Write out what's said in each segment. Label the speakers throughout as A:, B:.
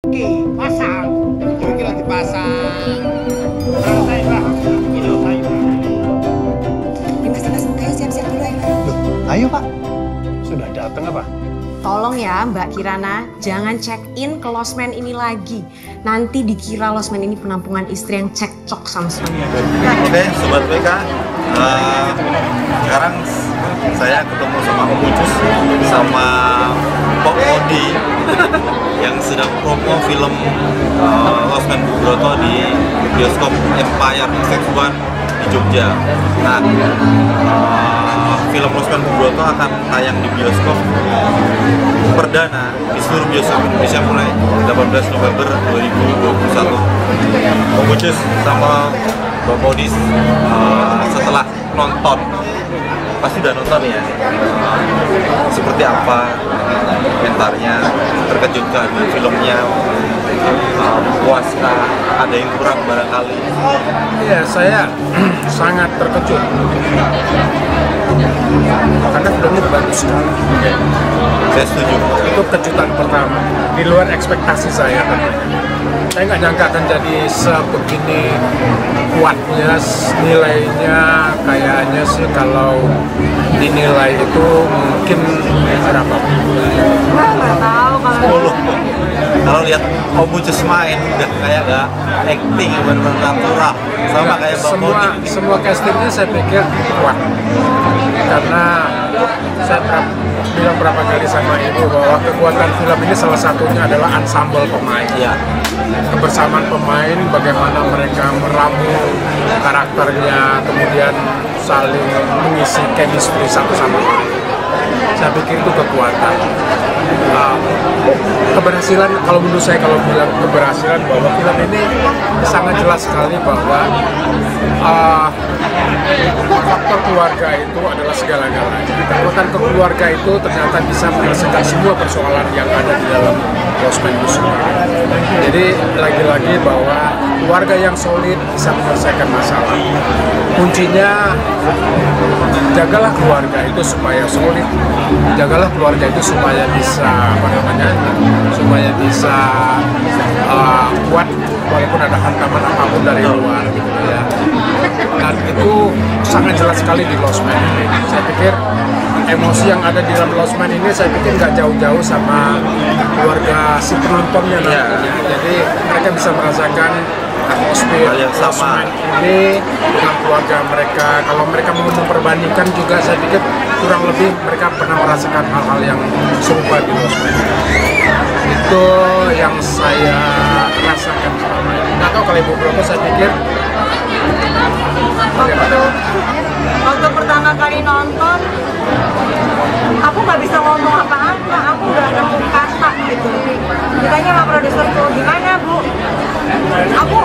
A: Oke, pasang. Yo iki lagi pasang. Santai, Pak. Video saya.
B: Mas, ayo siap-siap dulu ya.
C: Loh, ayo Pak. Sudah datang apa?
B: Tolong ya Mbak Kirana, jangan check in ke losmen ini lagi. Nanti dikira losmen ini penampungan istri yang cekcok sama suaminya.
D: Oke, Sobat WK. Sekarang saya ketemu sama Om Ucus sama Pok Odi yang sedang promo film Losmen Bubroto di bioskop Empire X1 di Jogja. Nah, film Losmen Bubroto akan tayang di bioskop perdana di seluruh bioskop Indonesia mulai 18 November 2021. Om Ucus sama Bang Modis setelah nonton, pasti udah nonton ya, seperti apa komentarnya, terkejutkah dengan filmnya, puaskah, ada yang kurang barangkali?
C: Iya, saya sangat terkejut karena filmnya bagus sekali.
D: Saya setuju.
C: Itu kejutan pertama, di luar ekspektasi saya tentunya. Saya nggak nyangka akan jadi sebegini kuatnya, nilainya kayaknya sih kalau dinilai itu mungkin berapa?
B: Nggak tahu kalau
D: 10. Kalau lihat Om Ucus main udah kayak gak acting, benar-benar natural, sama kayak Bang Modi.
C: Semua castingnya saya pikir kuat karena saya bilang berapa kali sama ibu bahwa kekuatan film ini salah satunya adalah ensemble pemain.
D: Iya.
C: Kebersamaan pemain, bagaimana mereka meramu karakternya, kemudian saling mengisi chemistry satu sama lain. Saya pikir itu kekuatan. Keberhasilan, kalau menurut saya, kalau bilang keberhasilan, bahwa film ini sangat jelas sekali bahwa faktor keluarga itu adalah segala-galanya. Kekuatan keluarga itu ternyata bisa menyelesaikan semua persoalan yang ada di dalam Losmen itu sendiri. Jadi lagi-lagi bahwa keluarga yang solid bisa menyelesaikan masalah. Kuncinya jagalah keluarga itu supaya solid, jagalah keluarga itu supaya bisa supaya bisa kuat walaupun ada hantaman apapun dari luar gitu ya. Dan itu sangat jelas sekali di Losmen ini. Saya pikir emosi yang ada di dalam Losmen ini saya pikir nggak jauh-jauh sama keluarga si penontonnya nantinya. Jadi mereka bisa merasakan atmosfer
D: yang sama
C: ini dengan keluarga mereka. Kalau mereka mau memperbandingkan juga saya pikir kurang lebih mereka pernah merasakan hal-hal yang serupa di Losmen. Itu yang saya rasakan selama ini. Nggak tahu kalau Ibu Broto, saya pikir
E: waktu pertama kali nonton aku nggak bisa ngomong apa-apa, aku nggak nemu kata gitu. Ditanya sama produser tuh, gimana Bu? Aku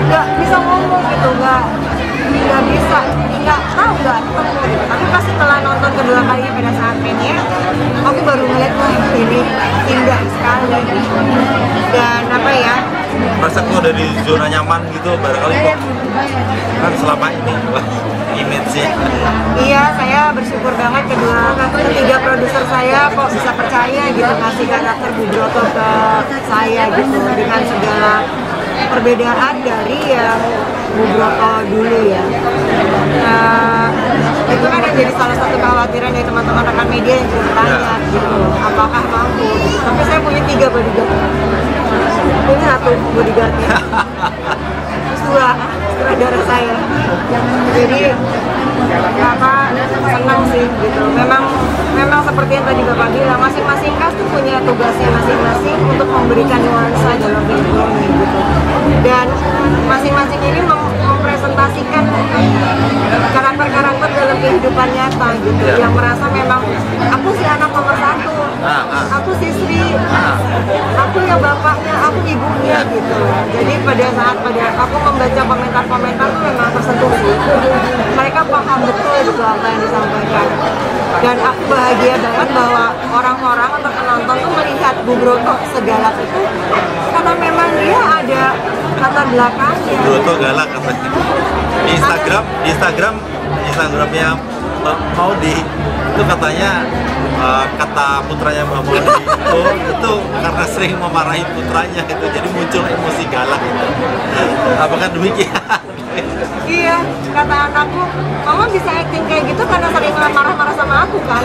E: nggak bisa ngomong gitu, nggak bisa, nggak tahu, nggak ketemu gitu. Tapi pas setelah nonton kedua kalinya pada saat premiere, aku baru ngeliat wah ini indah sekali dan apa ya,
D: Merasa keluar dari zona nyaman gitu barangkali kok kan selama ini image-nya.
E: iya, saya bersyukur banget ketiga produser saya kok bisa percaya gitu ngasih karakter Bubroto ke saya gitu dengan segala perbedaan dari yang Bubroto dulu ya. Itu kan yang jadi salah satu kekhawatiran dari teman-teman rekan media yang bertanya gitu, apakah mampu gitu. Tapi saya punya 3 bodyguard. Ini 1 bodyguardnya, terus 2 sutradara saya. Jadi Bapak senang sih gitu. Memang seperti yang tadi Bapak bilang, masing-masing cast tuh punya tugasnya masing-masing untuk memberikan nuansa dalam film ini gitu. Dan masing-masing ini mempresentasikan karakter-karakter dalam kehidupan nyata gitu, yang merasa memang aku si anak nomor 1, aku si Sri, aku ya bapaknya, aku ibunya gitu. Jadi pada saat aku membaca komentar-komentar tuh memang tersentuh sih. Mereka paham betul gitu apa yang disampaikan. Dan aku bahagia banget bahwa orang-orang atau penonton tuh melihat Bubroto segalak itu karena memang dia ada latar belakangnya.
D: Bubroto galak katanya. Di Instagramnya Maudi itu katanya kata putranya Mbak Maudi itu karena sering memarahi putranya itu jadi muncul emosi galak itu. Apakah demikian?
E: Iya, kata anakku, mama bisa acting kayak gitu karena sering marah-marah sama aku kan.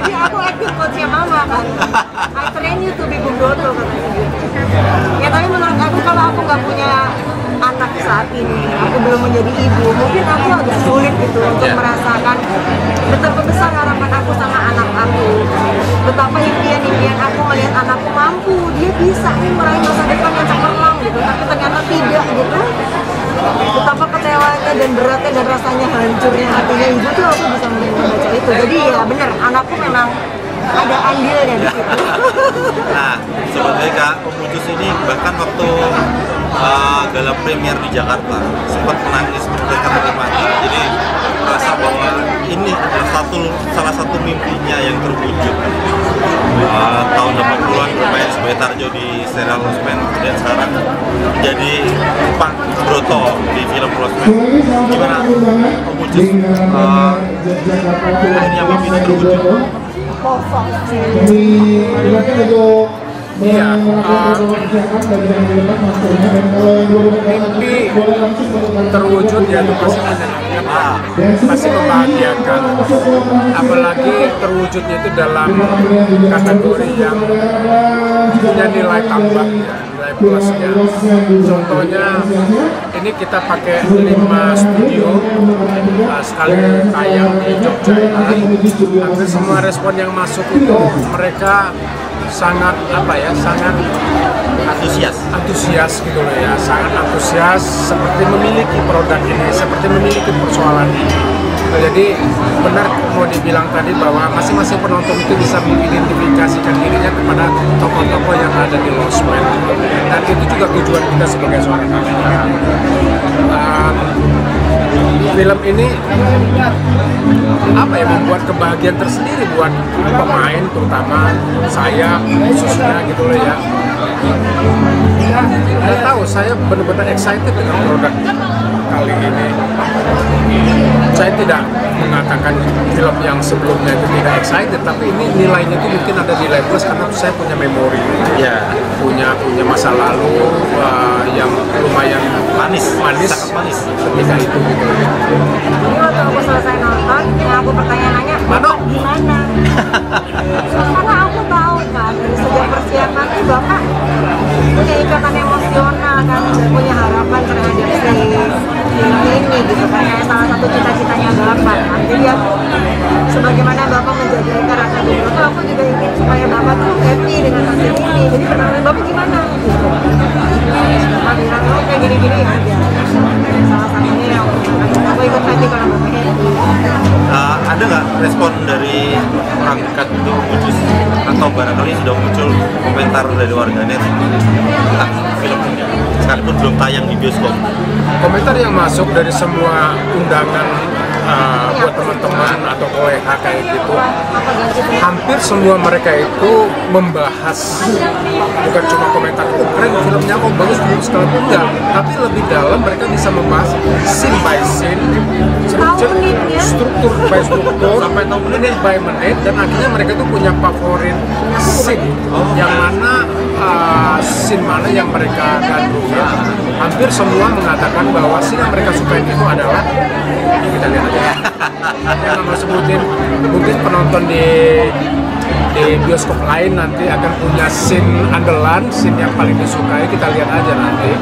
E: Jadi aku acting coachnya mama kan. I train you to be Bung Doto katanya gitu. Ya tapi menurut aku kalau aku nggak punya anak saat ini, aku belum menjadi ibu, mungkin aku agak sulit gitu untuk merasakan betapa besar harapan aku sama anak aku. Betapa impian-impian aku melihat anakku mampu, dia bisa nih meraih masa depan yang cemerlang gitu, tapi ternyata tidak gitu. Betapa kecewanya dan beratnya dan rasanya hancurnya hatinya ibu tuh aku bisa membaca itu. Jadi ya benar, anakku memang ada andilnya di situ.
D: Nah, sebenarnya Kak Pemutus ini bahkan waktu gala premier di Jakarta sempat menangis berdekat dari mata. Jadi merasa bahwa ini adalah salah satu mimpinya yang terwujud. Tahun 80-an bermain sebagai Tarjo di serial Losmen, dan sekarang menjadi Pak Broto di film Losmen. Gimana Pemutus akhirnya mimpi itu terwujud?
C: Iya, mimpi terwujud ya itu pasti menyenangkan, pasti membahagiakan. Apalagi terwujudnya itu dalam kategori yang punya nilai tambah, ya, nilai plusnya. Contohnya, ini kita pakai 5 studio sekali tayang di Jogja. Hampir semua respon yang masuk itu mereka sangat sangat antusias gitu loh ya, sangat antusias seperti memiliki produk ini, seperti memiliki persoalan ini. Jadi benar mau dibilang tadi bahwa masing-masing penonton itu bisa mengidentifikasikan dirinya kepada tokoh-tokoh yang ada di Losmen, dan itu juga tujuan kita sebagai seorang kameramen. Film ini membuat kebahagiaan tersendiri buat pemain, terutama saya khususnya gitu loh ya. Nggak tahu, saya benar-benar excited dengan produk kali ini. Saya tidak mengatakan film yang sebelumnya itu tidak excited, tapi ini nilainya itu mungkin ada nilai plus karena saya punya memori, punya masa lalu yang lumayan manis, sangat manis ketika itu.
E: Jadi waktu aku selesai nonton, yang aku pertanyaannya, Bapak gimana? Karena aku tahu kan, dari sejak persiapan tuh Bapak punya ikatan emosional kan, punya harapan terhadap film ini gitu kan, kayak salah satu cita-citanya Bapak kan. Jadi aku, sebagaimana Bapak menjadi karakter Doto, aku juga ingin supaya Bapak tuh happy dengan hasil ini. Jadi pertanyaan Bapak gimana? Gitu. Bapak bilang, oh kayak gini-gini aja. Salah satunya yang aku ikut happy kalau Bapak happy.
D: Ada nggak respon dari orang dekat untuk Pemutus atau barangkali sudah muncul komentar dari warganet tentang film ini sekalipun belum tayang di bioskop?
C: Komentar yang masuk dari semua undangan buat teman-teman atau kolega kayak gitu, hampir semua mereka itu membahas, bukan cuma komentar, oh keren filmnya, kok bagus sekali, enggak, tapi lebih dalam mereka bisa membahas scene by scene, struktur by struktur, sampai menit by menit, dan akhirnya mereka itu punya favorit scene, yang mana scene mana yang mereka gandrungi. Hampir semua mengatakan bahwa scene yang mereka sukai itu adalah, kita lihat aja, yang mau sebutin, mungkin penonton di bioskop lain nanti akan punya scene andalan, scene yang paling disukai, kita lihat aja nanti.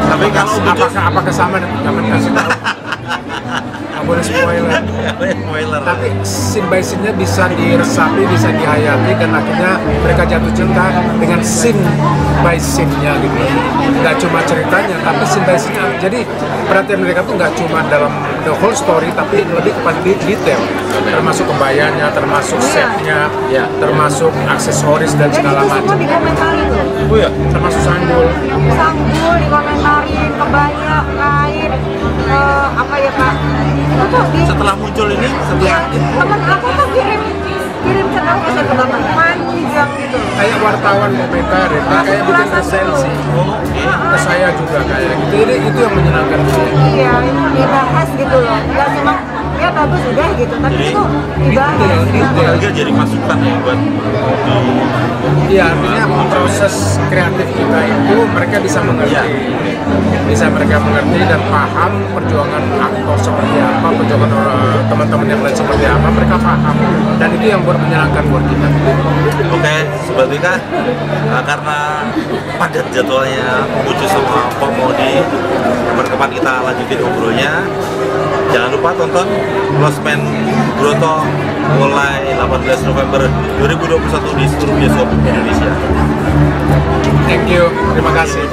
D: Tapi kalau
C: apakah sama, jangan kasih tahu. Nggak boleh spoiler. Tapi scene by scene-nya bisa diresapi, bisa dihayati, dan akhirnya mereka jatuh cinta dengan scene by scene-nya gitu. Nggak cuma ceritanya, tapi scene by scene-nya. Jadi perhatian mereka tuh nggak cuma dalam the whole story, tapi lebih kepada detail, termasuk kebayanya, termasuk set-nya, termasuk aksesoris dan segala macam.
E: Semua dikomentarin loh.
D: Oh ya,
C: Termasuk sanggul.
E: Sanggul dikomentarin, kebaya, kain, apa ya Pak? Itu tuh
D: setelah muncul ini,
E: temen aku tuh kirim ke aku ke Bapak panjang gitu.
C: Kayak wartawan komentar, kayak bikin resensi. Ke saya juga kayak gitu. Jadi itu yang menyenangkan.
E: Iya, itu dibahas gitu loh. Nggak cuma ya bagus udah gitu, tapi
D: Jadi,
E: itu dibahas.
D: Juga jadi masukan ya buat
C: Iya, artinya proses kreatif kita itu mereka bisa mengerti,
D: Iya.
C: bisa mereka mengerti dan paham perjuangan aktor seperti apa, perjuangan teman-teman yang lain seperti apa, mereka paham dan itu yang buat menyenangkan buat kita.
D: Oke, Sobat Wika, karena padat jadwalnya Konghucu sama Pak Modi, kapan kita lanjutin ngobrolnya. Jangan lupa tonton Losmen Broto mulai 18 November 2021 di seluruh bioskop Indonesia.
C: Thank you, terima kasih.